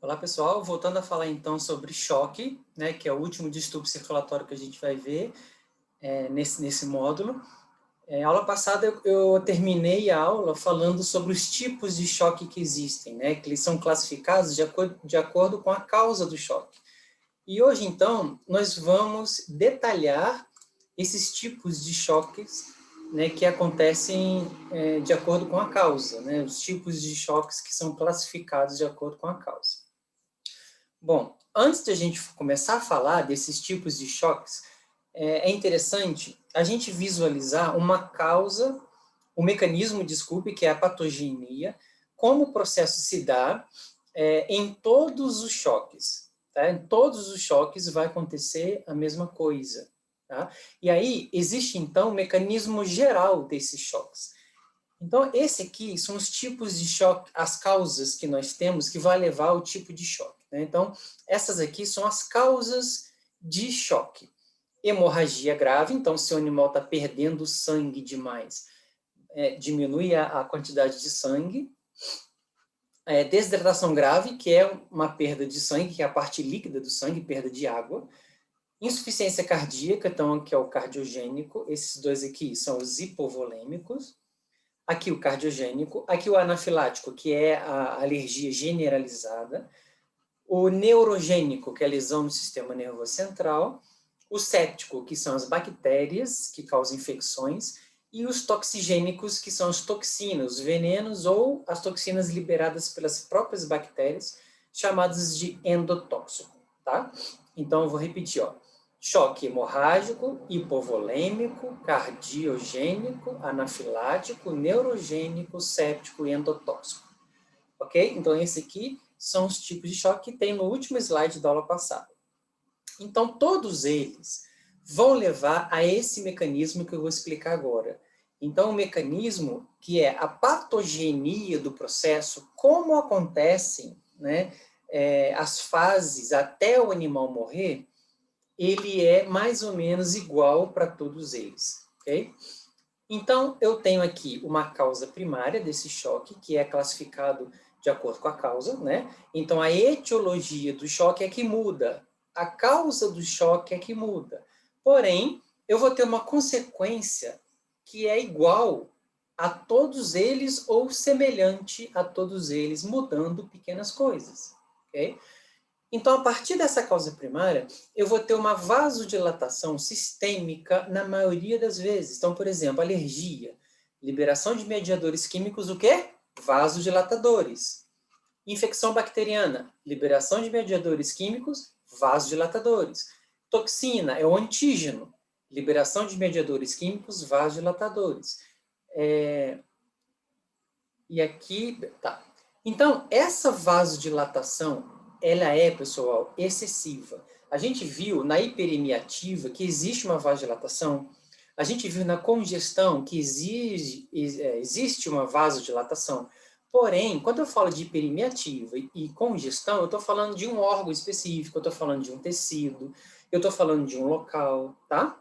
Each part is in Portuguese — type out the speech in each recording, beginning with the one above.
Olá, pessoal. Voltando a falar, então, sobre choque, né, que é o último distúrbio circulatório que a gente vai ver nesse módulo. Aula passada, eu terminei a aula falando sobre os tipos de choque que existem, né, que eles são classificados de acordo com a causa do choque. E hoje, então, nós vamos detalhar esses tipos de choques, né, que acontecem de acordo com a causa, né, os tipos de choques que são classificados de acordo com a causa. Bom, antes de a gente começar a falar desses tipos de choques, é interessante a gente visualizar uma causa, o mecanismo, desculpe, que é a patogenia, como o processo se dá em todos os choques. Tá? Em todos os choques vai acontecer a mesma coisa. Tá? E aí, existe, então, um mecanismo geral desses choques. Então, esse aqui são os tipos de choque, as causas que nós temos que vai levar ao tipo de choque. Né? Então, essas aqui são as causas de choque. Hemorragia grave, então, se o animal está perdendo sangue demais, diminui a quantidade de sangue. Desidratação grave, que é uma perda de sangue, que é a parte líquida do sangue, perda de água. Insuficiência cardíaca, então, que é o cardiogênico. Esses dois aqui são os hipovolêmicos. Aqui o cardiogênico, aqui o anafilático, que é a alergia generalizada, o neurogênico, que é a lesão no sistema nervoso central, o séptico, que são as bactérias que causam infecções, e os toxigênicos, que são as toxinas, os venenos ou as toxinas liberadas pelas próprias bactérias, chamadas de endotóxico, tá? Então, eu vou repetir, ó. Choque hemorrágico, hipovolêmico, cardiogênico, anafilático, neurogênico, séptico e endotóxico. Ok? Então, esse aqui são os tipos de choque que tem no último slide da aula passada. Então, todos eles vão levar a esse mecanismo que eu vou explicar agora. Então, o mecanismo que é a patogenia do processo, como acontecem, né, as fases até o animal morrer, ele é mais ou menos igual para todos eles, ok? Então, eu tenho aqui uma causa primária desse choque, que é classificado de acordo com a causa, né? Então, a etiologia do choque é que muda, a causa do choque é que muda. Porém, eu vou ter uma consequência que é igual a todos eles ou semelhante a todos eles, mudando pequenas coisas, ok? Então, a partir dessa causa primária, eu vou ter uma vasodilatação sistêmica na maioria das vezes. Então, por exemplo, alergia, liberação de mediadores químicos, o quê? Vasodilatadores. Infecção bacteriana, liberação de mediadores químicos, vasodilatadores. Toxina é o antígeno, liberação de mediadores químicos, vasodilatadores. E aqui, tá. Então, essa vasodilatação, ela é, pessoal, excessiva. A gente viu na hiperemia ativa que existe uma vasodilatação, a gente viu na congestão que existe uma vasodilatação. Porém, quando eu falo de hiperemia ativa e congestão, eu estou falando de um órgão específico, eu estou falando de um tecido, eu estou falando de um local, tá?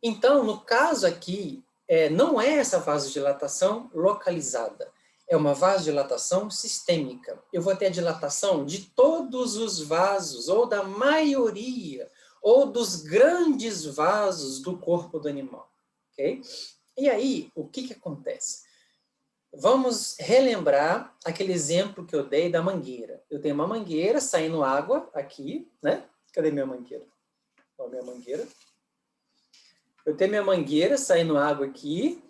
Então, no caso aqui, não é essa vasodilatação localizada, é uma vasodilatação sistêmica. Eu vou ter a dilatação de todos os vasos, ou da maioria, ou dos grandes vasos do corpo do animal, ok? E aí, o que acontece? Vamos relembrar aquele exemplo que eu dei da mangueira. Eu tenho uma mangueira saindo água aqui, né? Cadê minha mangueira? Ó, minha mangueira. Eu tenho minha mangueira saindo água aqui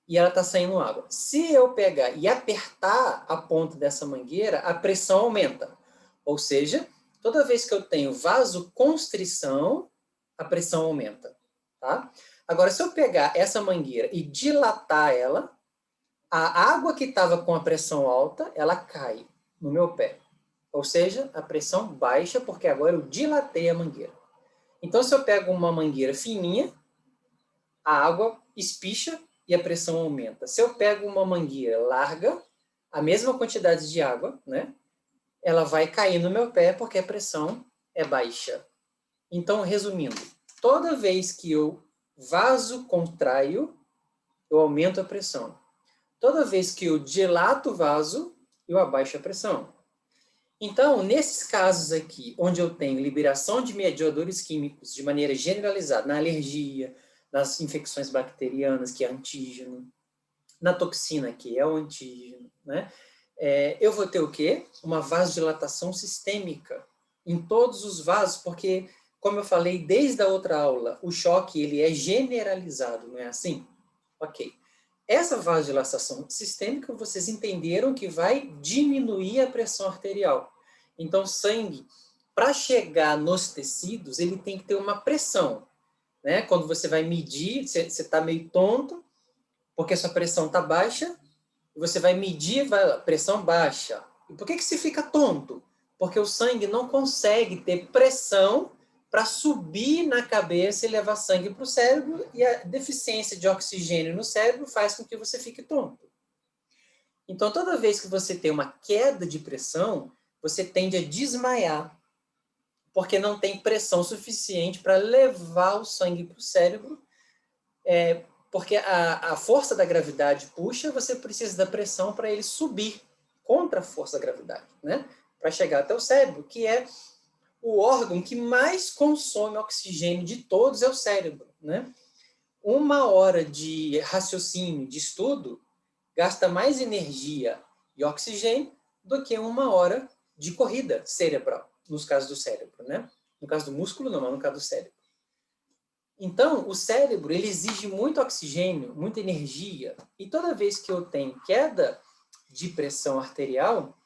e ela está saindo água. Se eu pegar e apertar a ponta dessa mangueira, a pressão aumenta. Ou seja, toda vez que eu tenho vasoconstrição, a pressão aumenta. Tá? Agora, se eu pegar essa mangueira e dilatar ela, a água que estava com a pressão alta, ela cai no meu pé. Ou seja, a pressão baixa, porque agora eu dilatei a mangueira. Então, se eu pego uma mangueira fininha, a água espicha e a pressão aumenta. Se eu pego uma mangueira larga, a mesma quantidade de água, né? Ela vai cair no meu pé porque a pressão é baixa. Então, resumindo, toda vez que eu vasocontraio, eu aumento a pressão. Toda vez que eu dilato o vaso, eu abaixo a pressão. Então, nesses casos aqui, onde eu tenho liberação de mediadores químicos de maneira generalizada, na alergia, nas infecções bacterianas, que é antígeno, na toxina, que é o antígeno, né? Eu vou ter o quê? Uma vasodilatação sistêmica em todos os vasos, porque, como eu falei desde a outra aula, o choque ele é generalizado, não é assim? Ok. Essa vasodilatação sistêmica, vocês entenderam que vai diminuir a pressão arterial. Então, o sangue, para chegar nos tecidos, ele tem que ter uma pressão, né? Quando você vai medir, você está meio tonto, porque a sua pressão está baixa, você vai medir, pressão baixa. E por que se fica tonto? Porque o sangue não consegue ter pressão para subir na cabeça e levar sangue para o cérebro, e a deficiência de oxigênio no cérebro faz com que você fique tonto. Então, toda vez que você tem uma queda de pressão, você tende a desmaiar, porque não tem pressão suficiente para levar o sangue para o cérebro, porque a força da gravidade puxa, você precisa da pressão para ele subir contra a força da gravidade, né? Para chegar até o cérebro, que é o órgão que mais consome oxigênio de todos, é o cérebro, né? 1 hora de raciocínio, de estudo, gasta mais energia e oxigênio do que 1 hora de corrida cerebral, nos casos do cérebro, né? No caso do músculo, não, mas no caso do cérebro. Então, o cérebro, ele exige muito oxigênio, muita energia, e toda vez que eu tenho queda de pressão arterial,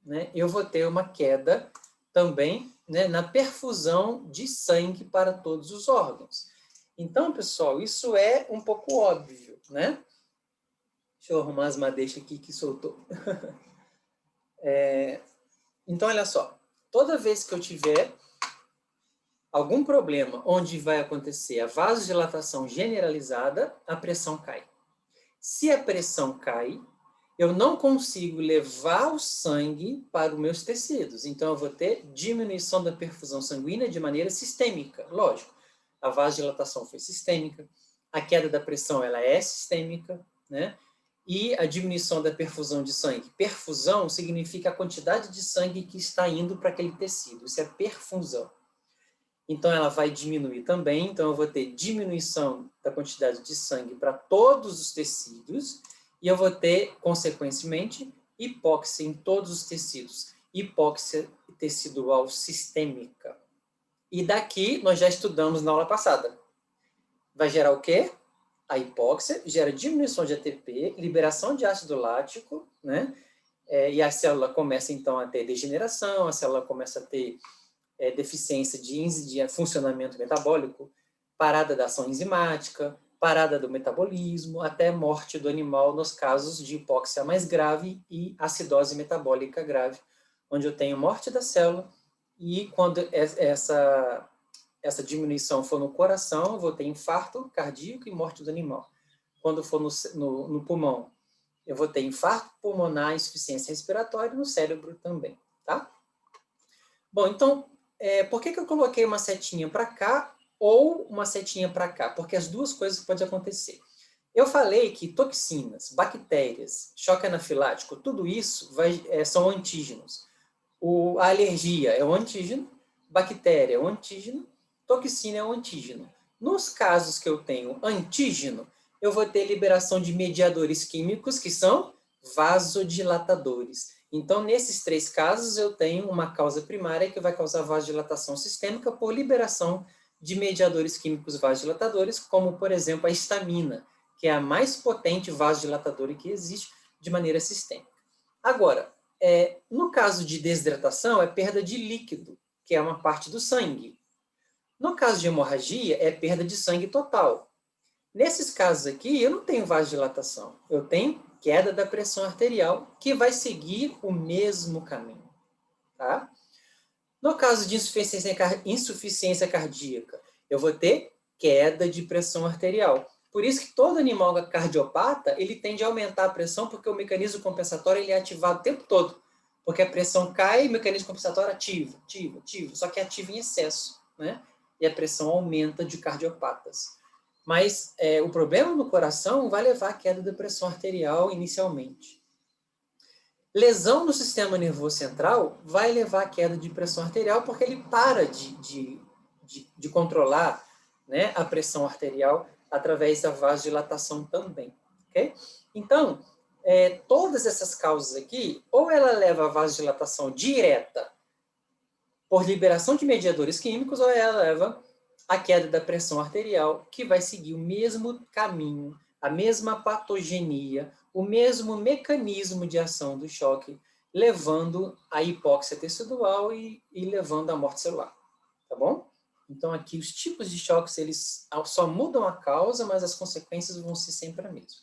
né, eu vou ter uma queda também, né, na perfusão de sangue para todos os órgãos. Então, pessoal, isso é um pouco óbvio, né? Deixa eu arrumar as madeixas aqui que soltou. Então, olha só, toda vez que eu tiver algum problema onde vai acontecer a vasodilatação generalizada, a pressão cai. Se a pressão cai, eu não consigo levar o sangue para os meus tecidos. Então, eu vou ter diminuição da perfusão sanguínea de maneira sistêmica. Lógico, a vasodilatação foi sistêmica, a queda da pressão ela é sistêmica, né? E a diminuição da perfusão de sangue. Perfusão significa a quantidade de sangue que está indo para aquele tecido. Isso é perfusão. Então, ela vai diminuir também. Então, eu vou ter diminuição da quantidade de sangue para todos os tecidos e eu vou ter, consequentemente, hipóxia em todos os tecidos. Hipóxia tecidual sistêmica. E daqui, nós já estudamos na aula passada. Vai gerar o quê? A hipóxia gera diminuição de ATP, liberação de ácido lático, né? E a célula começa, então, a ter degeneração, a célula começa a ter deficiência de funcionamento metabólico, parada da ação enzimática, parada do metabolismo, até morte do animal nos casos de hipóxia mais grave e acidose metabólica grave, onde eu tenho morte da célula e quando essa diminuição for no coração, eu vou ter infarto cardíaco e morte do animal. Quando for no pulmão, eu vou ter infarto pulmonar, insuficiência respiratória e no cérebro também, tá? Bom, então, por que eu coloquei uma setinha para cá ou uma setinha para cá? Porque as duas coisas podem acontecer. Eu falei que toxinas, bactérias, choque anafilático, tudo isso são antígenos. A alergia é um antígeno, bactéria é um antígeno, toxina é um antígeno. Nos casos que eu tenho antígeno, eu vou ter liberação de mediadores químicos que são vasodilatadores. Então, nesses 3 casos, eu tenho uma causa primária que vai causar vasodilatação sistêmica por liberação de mediadores químicos vasodilatadores, como, por exemplo, a histamina, que é a mais potente vasodilatadora que existe de maneira sistêmica. Agora, no caso de desidratação, é perda de líquido, que é uma parte do sangue. No caso de hemorragia, é perda de sangue total. Nesses casos aqui, eu não tenho vasodilatação, eu tenho queda da pressão arterial, que vai seguir o mesmo caminho, tá? No caso de insuficiência cardíaca, eu vou ter queda de pressão arterial. Por isso que todo animal cardiopata, ele tende a aumentar a pressão, porque o mecanismo compensatório ele é ativado o tempo todo. Porque a pressão cai, o mecanismo compensatório ativa, só que ativa em excesso, né? E a pressão aumenta de cardiopatas. Mas o problema no coração vai levar à queda da pressão arterial inicialmente. Lesão no sistema nervoso central vai levar à queda de pressão arterial, porque ele para de controlar, né, a pressão arterial através da vasodilatação também. Okay? Então, todas essas causas aqui, ou ela leva a vasodilatação direta por liberação de mediadores químicos, ou ela leva a queda da pressão arterial, que vai seguir o mesmo caminho, a mesma patogenia, o mesmo mecanismo de ação do choque, levando à hipóxia tecidual e levando à morte celular. Tá bom? Então, aqui, os tipos de choques, eles só mudam a causa, mas as consequências vão ser sempre a mesma.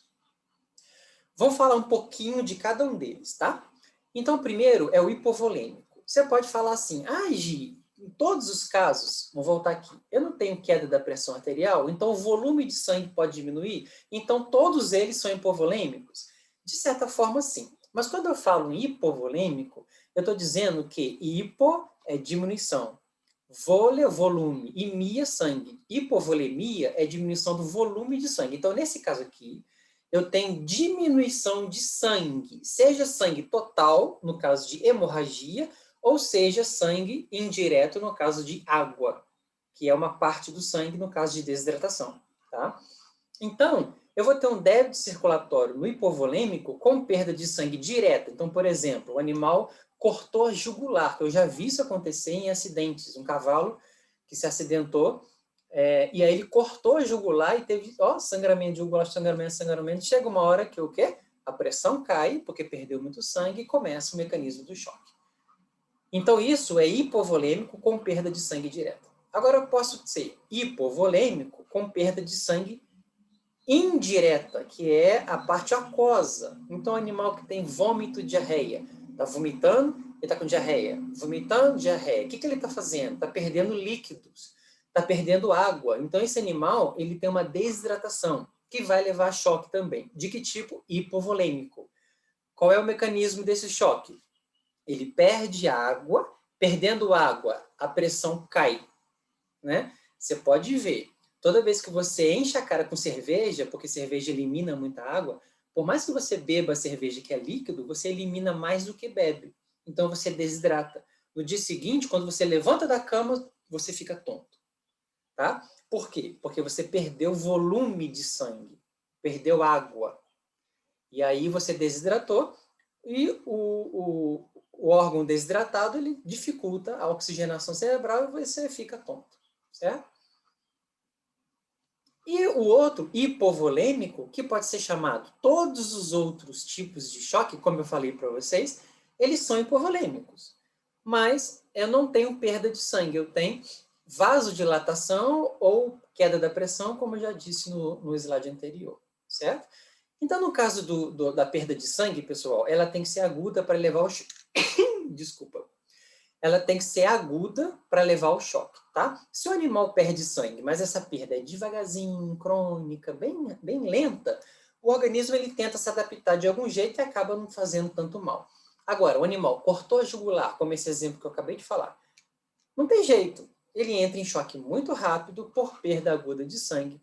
Vamos falar um pouquinho de cada um deles, tá? Então, o primeiro é o hipovolêmico. Você pode falar assim, Gi, em todos os casos, vou voltar aqui, eu não tenho queda da pressão arterial, então o volume de sangue pode diminuir, então todos eles são hipovolêmicos? De certa forma, sim. Mas quando eu falo em hipovolêmico, eu estou dizendo que hipo é diminuição, vole é volume, e mia, sangue. Hipovolemia é diminuição do volume de sangue. Então, nesse caso aqui, eu tenho diminuição de sangue, seja sangue total, no caso de hemorragia, ou seja, sangue indireto, no caso de água, que é uma parte do sangue, no caso de desidratação. Tá? Então, eu vou ter um débito circulatório no hipovolêmico com perda de sangue direta. Então, por exemplo, o animal cortou a jugular, que eu já vi isso acontecer em acidentes. Um cavalo que se acidentou, e aí ele cortou a jugular e teve sangramento de jugular, sangramento. Chega uma hora que o quê? A pressão cai, porque perdeu muito sangue, e começa o mecanismo do choque. Então, isso é hipovolêmico com perda de sangue direta. Agora, eu posso ser hipovolêmico com perda de sangue indireta, que é a parte aquosa. Então, animal que tem vômito, diarreia, está vomitando, ele está com diarreia. Vomitando, diarreia. O que ele está fazendo? Está perdendo líquidos, está perdendo água. Então, esse animal ele tem uma desidratação, que vai levar a choque também. De que tipo? Hipovolêmico. Qual é o mecanismo desse choque? Ele perde água, perdendo água, a pressão cai. Né? Você pode ver, toda vez que você enche a cara com cerveja, porque cerveja elimina muita água, por mais que você beba a cerveja que é líquido, você elimina mais do que bebe. Então você desidrata. No dia seguinte, quando você levanta da cama, você fica tonto. Tá? Por quê? Porque você perdeu volume de sangue, perdeu água. E aí você desidratou e o órgão desidratado ele dificulta a oxigenação cerebral e você fica tonto. Certo? E o outro, hipovolêmico, que pode ser chamado todos os outros tipos de choque, como eu falei para vocês, eles são hipovolêmicos. Mas eu não tenho perda de sangue, eu tenho vasodilatação ou queda da pressão, como eu já disse no slide anterior, certo? Então, no caso da perda de sangue, pessoal, ela tem que ser aguda para levar o... Desculpa. Ela tem que ser aguda para levar ao choque, tá? Se o animal perde sangue, mas essa perda é devagarzinho, crônica, bem lenta, o organismo ele tenta se adaptar de algum jeito e acaba não fazendo tanto mal. Agora, o animal cortou a jugular, como esse exemplo que eu acabei de falar, não tem jeito. Ele entra em choque muito rápido por perda aguda de sangue,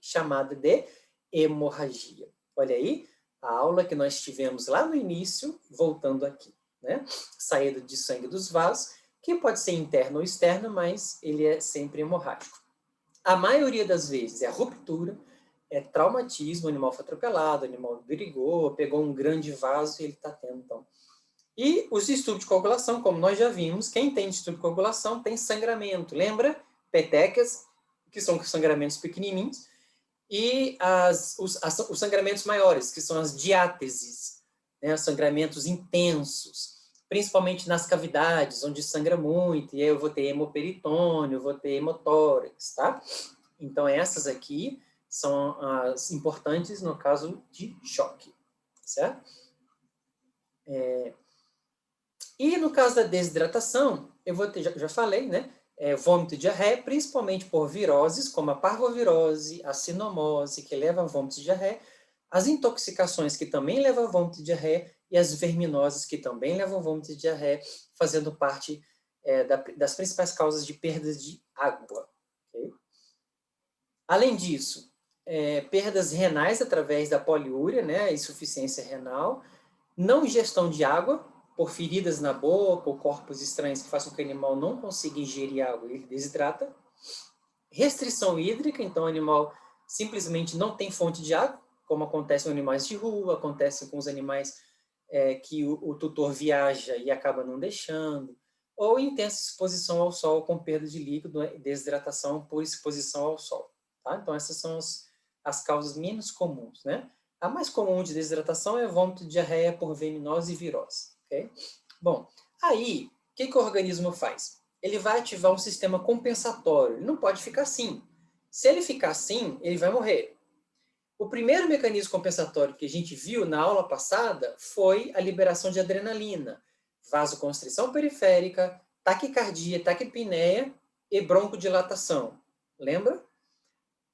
chamada de hemorragia. Olha aí, a aula que nós tivemos lá no início, voltando aqui. Né? Saída de sangue dos vasos, que pode ser interno ou externo, mas ele é sempre hemorrágico. A maioria das vezes é ruptura, é traumatismo, o animal foi atropelado, o animal brigou, pegou um grande vaso e ele está tendo, então. E os distúrbios de coagulação, como nós já vimos, quem tem distúrbio de coagulação tem sangramento. Lembra? Petecas, que são sangramentos pequenininhos, e os sangramentos maiores, que são as diáteses, né? Sangramentos intensos, principalmente nas cavidades, onde sangra muito, e aí eu vou ter hemoperitônio, eu vou ter hemotórax, tá? Então, essas aqui são as importantes no caso de choque, certo? E no caso da desidratação, eu vou ter, já falei, né? Vômito e diarreia, principalmente por viroses, como a parvovirose, a sinomose, que leva a vômito e diarreia, as intoxicações, que também levam a vômito e diarreia, e as verminoses, que também levam a vômito e diarreia, fazendo parte das principais causas de perdas de água. Okay? Além disso, perdas renais através da poliúria, né? Insuficiência renal, não ingestão de água, por feridas na boca ou corpos estranhos que façam com que o animal não consiga ingerir água e ele desidrata. Restrição hídrica, então o animal simplesmente não tem fonte de água, como acontece com animais de rua, acontece com os animais que o tutor viaja e acaba não deixando, ou intensa exposição ao sol com perda de líquido, desidratação por exposição ao sol. Tá? Então essas são as causas menos comuns, né? A mais comum de desidratação é vômito, diarreia por venenose e virose. Okay? Bom, aí, o que o organismo faz? Ele vai ativar um sistema compensatório. Ele não pode ficar assim. Se ele ficar assim, ele vai morrer. O primeiro mecanismo compensatório que a gente viu na aula passada foi a liberação de adrenalina, vasoconstrição periférica, taquicardia, taquipneia e broncodilatação. Lembra?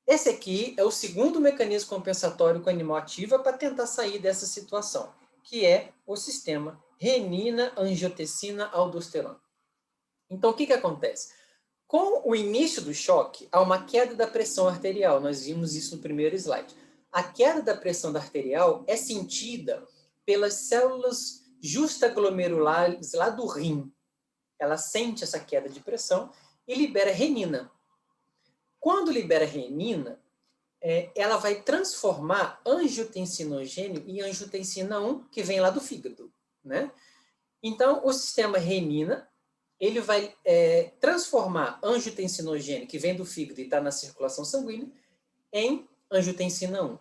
Esse aqui é o segundo mecanismo compensatório que o animal ativa para tentar sair dessa situação, que é o sistema renina-angiotensina-aldosterona. Então, o que acontece? Com o início do choque, há uma queda da pressão arterial. Nós vimos isso no primeiro slide. A queda da pressão arterial é sentida pelas células justaglomerulares lá do rim. Ela sente essa queda de pressão e libera renina. Quando libera renina, ela vai transformar angiotensinogênio em angiotensina 1, que vem lá do fígado, né? Então, o sistema renina, ele vai transformar angiotensinogênio, que vem do fígado e está na circulação sanguínea, em angiotensina 1.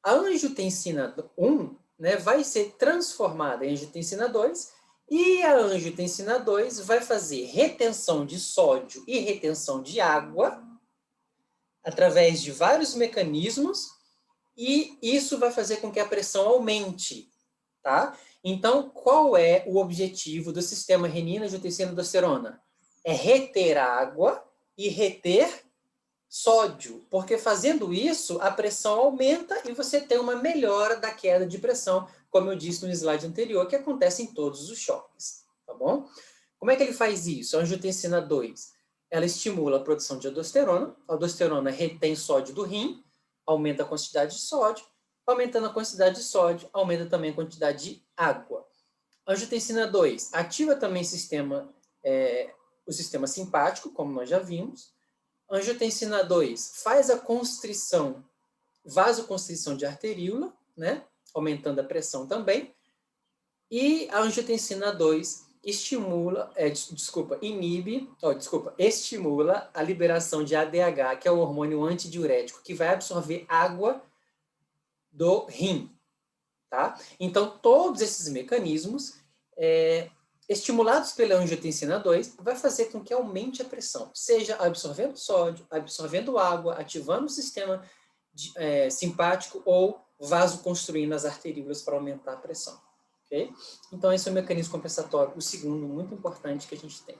A angiotensina 1, né, vai ser transformada em angiotensina 2, e a angiotensina 2 vai fazer retenção de sódio e retenção de água através de vários mecanismos, e isso vai fazer com que a pressão aumente, tá? Então, qual é o objetivo do sistema renina-angiotensina-aldosterona? É reter água e reter sódio, porque fazendo isso, a pressão aumenta e você tem uma melhora da queda de pressão, como eu disse no slide anterior, que acontece em todos os choques, tá bom? Como é que ele faz isso? A angiotensina 2, ela estimula a produção de aldosterona. A aldosterona retém sódio do rim, aumenta a quantidade de sódio. Aumentando a quantidade de sódio, aumenta também a quantidade de água. A angiotensina 2 ativa também o sistema simpático, como nós já vimos. A angiotensina 2 faz a constrição, vasoconstrição de arteríola, né? Aumentando a pressão também. E a angiotensina 2 estimula a liberação de ADH, que é o hormônio antidiurético, que vai absorver água do rim, tá? Então, todos esses mecanismos, estimulados pela angiotensina 2, vai fazer com que aumente a pressão, seja absorvendo sódio, absorvendo água, ativando o sistema simpático ou vasoconstruindo as arteríolas para aumentar a pressão. Okay? Então, esse é o mecanismo compensatório, o segundo, muito importante que a gente tem.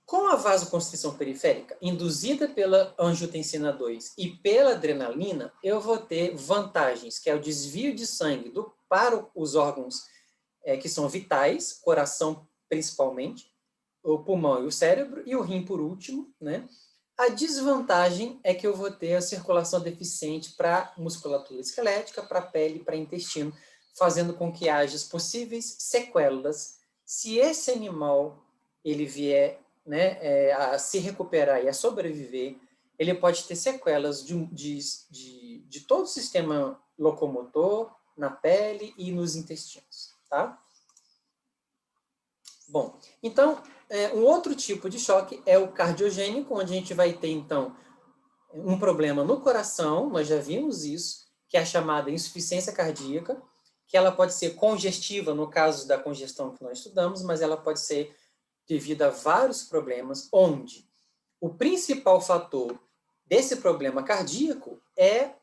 Com a vasoconstrição periférica, induzida pela angiotensina 2 e pela adrenalina, eu vou ter vantagens, que é o desvio de sangue para os órgãos que são vitais, coração principalmente, o pulmão e o cérebro, e o rim por último, né? A desvantagem é que eu vou ter a circulação deficiente para musculatura esquelética, para pele, para intestino, fazendo com que haja as possíveis sequelas. Se esse animal ele vier, né, a se recuperar e a sobreviver, ele pode ter sequelas de todo o sistema locomotor, na pele e nos intestinos, tá? Bom, então, um outro tipo de choque é o cardiogênico, onde a gente vai ter, então, um problema no coração, nós já vimos isso, que é a chamada insuficiência cardíaca, que ela pode ser congestiva, no caso da congestão que nós estudamos, mas ela pode ser devido a vários problemas, onde o principal fator desse problema cardíaco é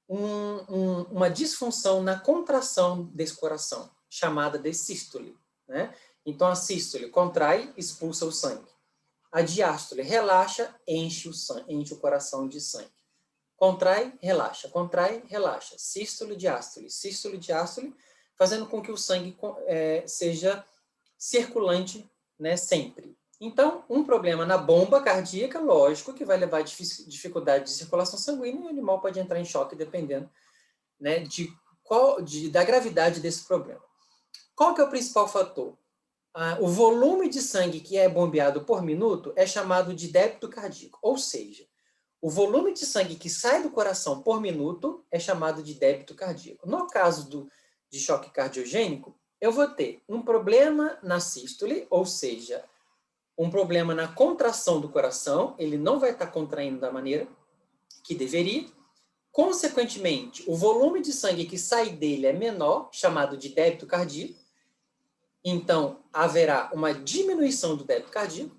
uma disfunção na contração desse coração, chamada de sístole, né? Então, a sístole contrai, expulsa o sangue. A diástole relaxa, enche o coração de sangue. Contrai, relaxa, sístole, diástole, fazendo com que o sangue seja circulante, né, sempre. Então, um problema na bomba cardíaca, lógico, que vai levar a dificuldade de circulação sanguínea e o animal pode entrar em choque dependendo, né, de da gravidade desse problema. Qual que é o principal fator? O volume de sangue que é bombeado por minuto é chamado de débito cardíaco, ou seja, o volume de sangue que sai do coração por minuto é chamado de débito cardíaco. No caso de choque cardiogênico, eu vou ter um problema na sístole, ou seja, um problema na contração do coração, ele não vai estar contraindo da maneira que deveria. Consequentemente, o volume de sangue que sai dele é menor, chamado de débito cardíaco. Então, haverá uma diminuição do débito cardíaco,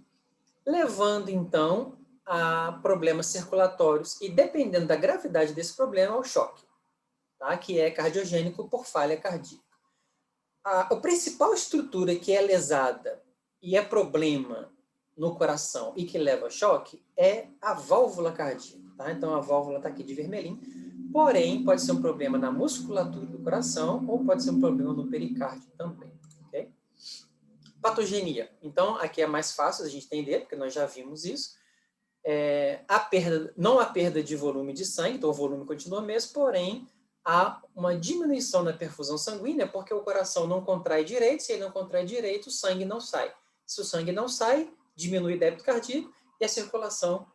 levando, então, a problemas circulatórios e, dependendo da gravidade desse problema, ao choque, tá? Que é cardiogênico por falha cardíaca. A principal estrutura que é lesada e é problema no coração e que leva a choque é a válvula cardíaca, tá? Então, a válvula está aqui de vermelhinho, porém, pode ser um problema na musculatura do coração ou pode ser um problema no pericárdio também, ok? Patogenia. Então, aqui é mais fácil a gente entender, porque nós já vimos isso. Não há perda de volume de sangue, então o volume continua mesmo, porém, há uma diminuição na perfusão sanguínea, porque o coração não contrai direito, se ele não contrai direito, o sangue não sai. Se o sangue não sai, diminui o débito cardíaco e a circulação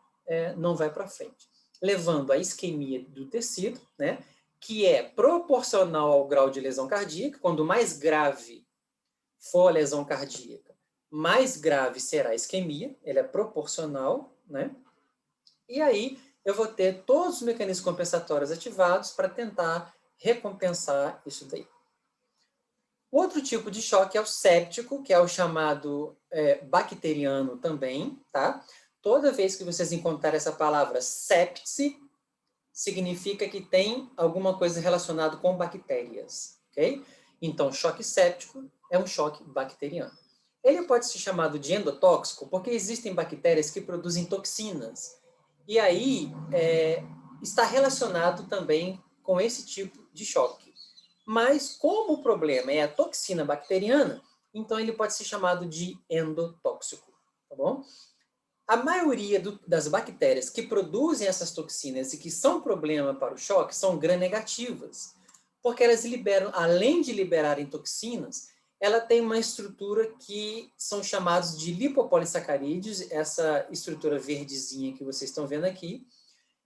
não vai para frente, levando à isquemia do tecido, né, que é proporcional ao grau de lesão cardíaca. Quando mais grave for a lesão cardíaca, mais grave será a isquemia, ele é proporcional, né? E aí eu vou ter todos os mecanismos compensatórios ativados para tentar recompensar isso daí. O outro tipo de choque é o séptico, que é o chamado bacteriano também, tá? Toda vez que vocês encontrarem essa palavra sepse, significa que tem alguma coisa relacionada com bactérias, ok? Então, choque séptico é um choque bacteriano. Ele pode ser chamado de endotóxico porque existem bactérias que produzem toxinas. E aí, está relacionado também com esse tipo de choque. Mas, como o problema é a toxina bacteriana, então ele pode ser chamado de endotóxico, tá bom? A maioria das bactérias que produzem essas toxinas e que são problema para o choque são gram-negativas, porque elas liberam, além de liberarem toxinas, ela tem uma estrutura que são chamados de lipopolissacarídeos, essa estrutura verdezinha que vocês estão vendo aqui.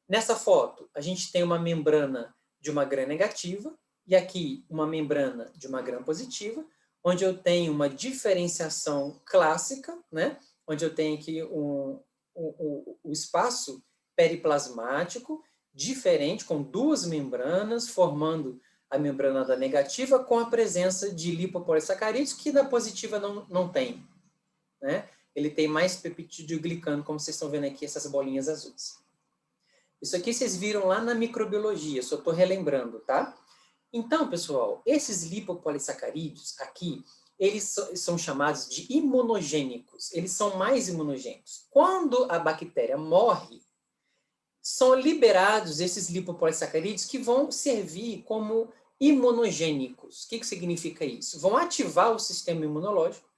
Nessa foto, a gente tem uma membrana de uma gram-negativa e aqui uma membrana de uma gram-positiva, onde eu tenho uma diferenciação clássica, né? Onde eu tenho aqui o espaço periplasmático diferente, com duas membranas, formando a membrana da negativa com a presença de lipopolissacarídeos, que da positiva não tem, né? Ele tem mais peptidoglicano, como vocês estão vendo aqui, essas bolinhas azuis. Isso aqui vocês viram lá na microbiologia, só estou relembrando, tá? Então, pessoal, esses lipopolissacarídeos aqui, eles são chamados de imunogênicos, eles são mais imunogênicos. Quando a bactéria morre, são liberados esses lipopolissacarídeos que vão servir como imunogênicos. O que significa isso? Vão ativar o sistema imunológico,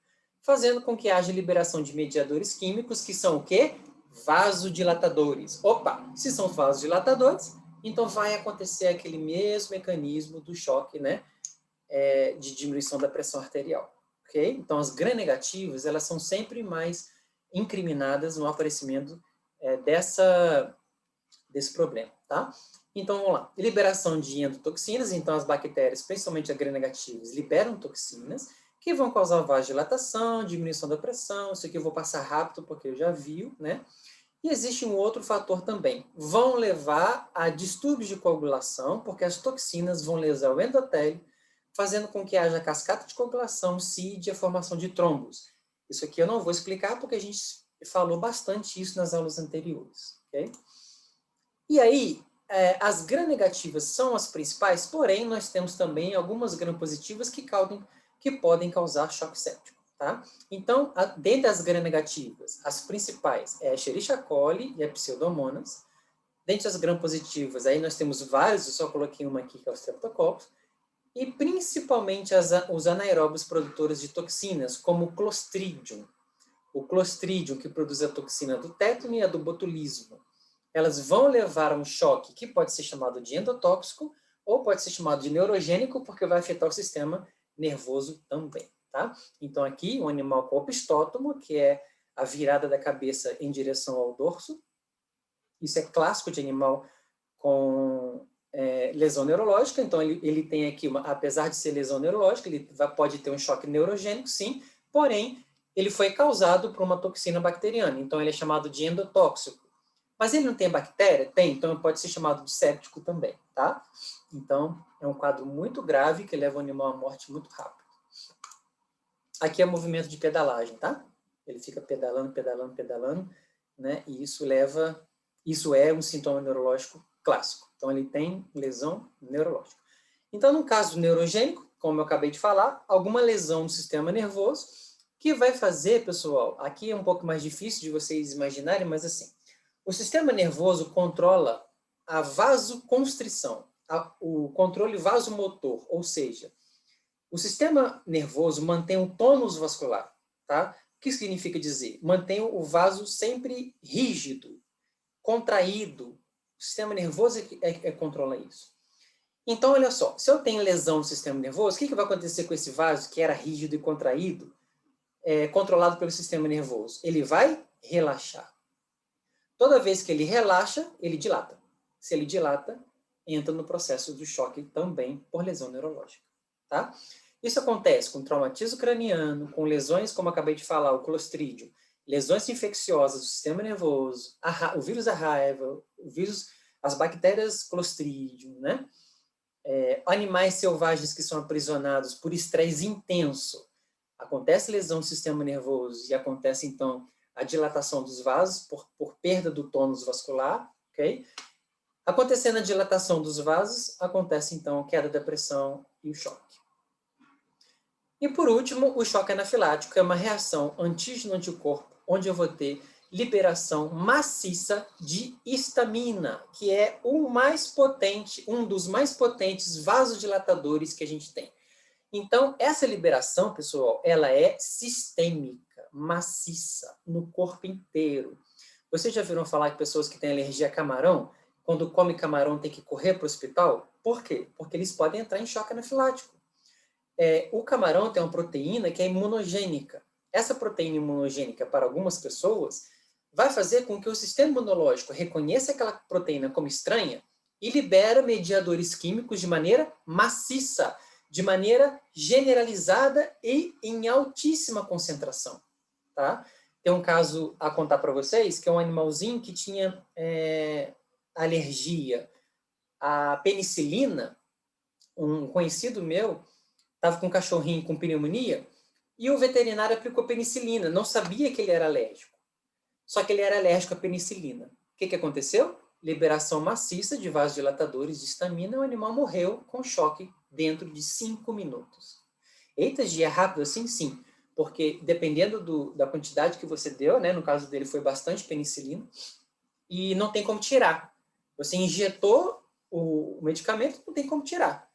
fazendo com que haja liberação de mediadores químicos, que são o quê? Vasodilatadores. Opa, se são vasodilatadores, então vai acontecer aquele mesmo mecanismo do choque, né? De diminuição da pressão arterial. Okay? Então, as gram-negativas, elas são sempre mais incriminadas no aparecimento desse problema, tá? Então, vamos lá. Liberação de endotoxinas, então as bactérias, principalmente as gram-negativas, liberam toxinas que vão causar vasodilatação, diminuição da pressão. Isso aqui eu vou passar rápido porque eu já vi, né? E existe um outro fator também. Vão levar a distúrbios de coagulação, porque as toxinas vão lesar o endotélio, fazendo com que haja cascata de coagulação, CID e a formação de trombos. Isso aqui eu não vou explicar porque a gente falou bastante isso nas aulas anteriores, ok? E aí, as gram-negativas são as principais, porém, nós temos também algumas gram-positivas que podem causar choque séptico, tá? Então, dentre as gram-negativas, as principais é a Escherichia coli e a Pseudomonas. Dentre as gram-positivas, aí nós temos vários, eu só coloquei uma aqui, que é o Streptococcus, e principalmente os anaeróbios produtores de toxinas, como o Clostridium. O Clostridium, que produz a toxina do tétano e a do botulismo. Elas vão levar a um choque que pode ser chamado de endotóxico ou pode ser chamado de neurogênico, porque vai afetar o sistema nervoso também, tá? Então, aqui, um animal com opistótomo, que é a virada da cabeça em direção ao dorso. Isso é clássico de animal com lesão neurológica. Então, ele tem aqui, apesar de ser lesão neurológica, ele pode ter um choque neurogênico, sim, porém, ele foi causado por uma toxina bacteriana. Então, ele é chamado de endotóxico. Mas ele não tem bactéria? Tem, então pode ser chamado de séptico também, tá? Então, é um quadro muito grave que leva o animal à morte muito rápido. Aqui é movimento de pedalagem, tá? Ele fica pedalando, pedalando, pedalando, né? E isso é um sintoma neurológico clássico. Então, ele tem lesão neurológica. Então, no caso neurogênico, como eu acabei de falar, alguma lesão no sistema nervoso que vai fazer, pessoal, aqui é um pouco mais difícil de vocês imaginarem, mas assim, o sistema nervoso controla a vasoconstrição, o controle vasomotor, ou seja, o sistema nervoso mantém o tônus vascular, tá? O que significa dizer? Mantém o vaso sempre rígido, contraído. O sistema nervoso controla isso. Então, olha só, se eu tenho lesão no sistema nervoso, o que vai acontecer com esse vaso que era rígido e contraído, controlado pelo sistema nervoso? Ele vai relaxar. Toda vez que ele relaxa, ele dilata. Se ele dilata, entra no processo do choque também por lesão neurológica, tá? Isso acontece com traumatismo craniano, com lesões, como acabei de falar, o clostrídio, lesões infecciosas do sistema nervoso, o vírus da raiva, as bactérias clostrídio, né? Animais selvagens que são aprisionados por estresse intenso. Acontece lesão do sistema nervoso e acontece, então, a dilatação dos vasos por perda do tônus vascular, ok? Acontecendo a dilatação dos vasos, acontece, então, queda da pressão e o choque. E, por último, o choque anafilático é uma reação antígeno-anticorpo, onde eu vou ter liberação maciça de histamina, que é um dos mais potentes vasodilatadores que a gente tem. Então, essa liberação, pessoal, ela é sistêmica, maciça, no corpo inteiro. Vocês já viram falar que pessoas que têm alergia a camarão, quando come camarão tem que correr para o hospital? Por quê? Porque eles podem entrar em choque anafilático. O camarão tem uma proteína que é imunogênica. Essa proteína imunogênica, para algumas pessoas, vai fazer com que o sistema imunológico reconheça aquela proteína como estranha e libera mediadores químicos de maneira maciça, de maneira generalizada e em altíssima concentração, tá? Tem um caso a contar para vocês, que é um animalzinho que tinha alergia à penicilina. Um conhecido meu estava com um cachorrinho com pneumonia e o veterinário aplicou penicilina. Não sabia que ele era alérgico. Só que ele era alérgico à penicilina. O que aconteceu? Liberação maciça de vasodilatadores de histamina, o animal morreu com choque dentro de 5 minutos. Eita, Gia, é rápido assim? Sim. Porque dependendo da quantidade que você deu, né, no caso dele foi bastante penicilina, e não tem como tirar. Você injetou o medicamento, não tem como tirar.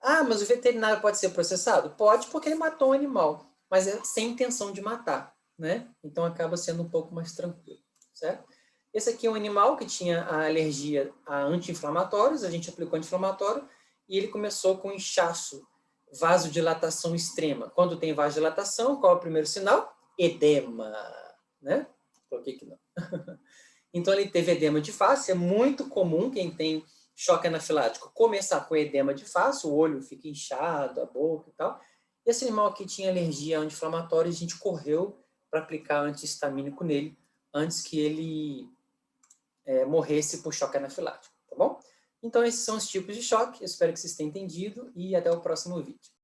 Ah, mas o veterinário pode ser processado? Pode, porque ele matou o animal, mas é sem intenção de matar, né? Então acaba sendo um pouco mais tranquilo, certo? Esse aqui é um animal que tinha a alergia a anti-inflamatórios, a gente aplicou anti-inflamatório, e ele começou com inchaço, vasodilatação extrema. Quando tem vasodilatação, qual é o primeiro sinal? Edema, né? Coloquei que não. Então ele teve edema de face, é muito comum quem tem choque anafilático começar com edema de face, o olho fica inchado, a boca e tal. Esse animal aqui tinha alergia a anti-inflamatório e a gente correu para aplicar antihistamínico nele antes que ele morresse por choque anafilático, tá bom? Então esses são os tipos de choque, eu espero que vocês tenham entendido e até o próximo vídeo.